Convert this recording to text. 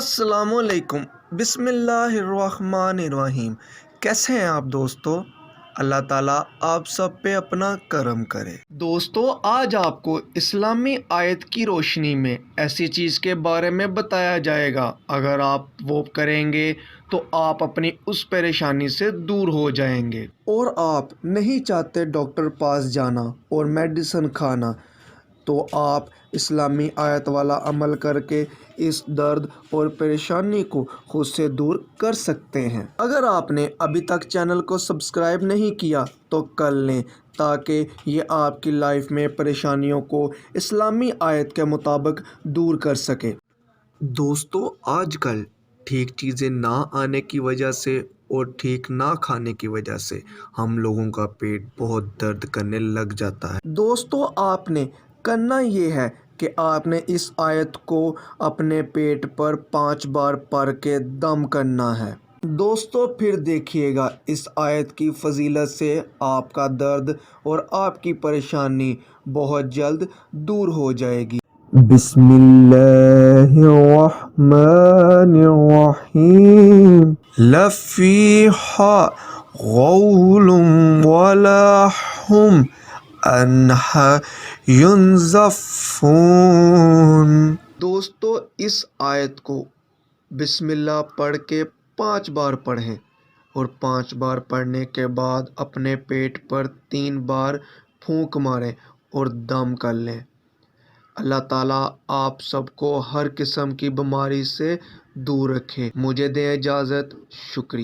السلام علیکم۔ بسم اللہ الرحمن الرحیم۔ کیسے ہیں آپ دوستو؟ اللہ تعالیٰ آپ سب پہ اپنا کرم کرے۔ دوستو، آج آپ کو اسلامی آیت کی روشنی میں ایسی چیز کے بارے میں بتایا جائے گا، اگر آپ وہ کریں گے تو آپ اپنی اس پریشانی سے دور ہو جائیں گے، اور آپ نہیں چاہتے ڈاکٹر پاس جانا اور میڈیسن کھانا، تو آپ اسلامی آیت والا عمل کر کے اس درد اور پریشانی کو خود سے دور کر سکتے ہیں۔ اگر آپ نے ابھی تک چینل کو سبسکرائب نہیں کیا تو کر لیں، تاکہ یہ آپ کی لائف میں پریشانیوں کو اسلامی آیت کے مطابق دور کر سکے۔ دوستو، آج کل ٹھیک چیزیں نہ آنے کی وجہ سے اور ٹھیک نہ کھانے کی وجہ سے ہم لوگوں کا پیٹ بہت درد کرنے لگ جاتا ہے۔ دوستو، آپ نے کرنا یہ ہے کہ آپ نے اس آیت کو اپنے پیٹ پر 5 بار پڑھ کے دم کرنا ہے۔ دوستو، پھر دیکھیے گا اس آیت کی فضیلت سے آپ کا درد اور آپ کی پریشانی بہت جلد دور ہو جائے گی۔ بسم اللہ الرحمن الرحیم۔ لفیہا غول ولحم انہا ینزفون۔ دوستو، اس آیت کو بسم اللہ پڑھ کے 5 بار پڑھیں، اور 5 بار پڑھنے کے بعد اپنے پیٹ پر 3 بار پھونک ماریں اور دم کر لیں۔ اللہ تعالیٰ آپ سب کو ہر قسم کی بیماری سے دور رکھے۔ مجھے دیں اجازت۔ شکریہ۔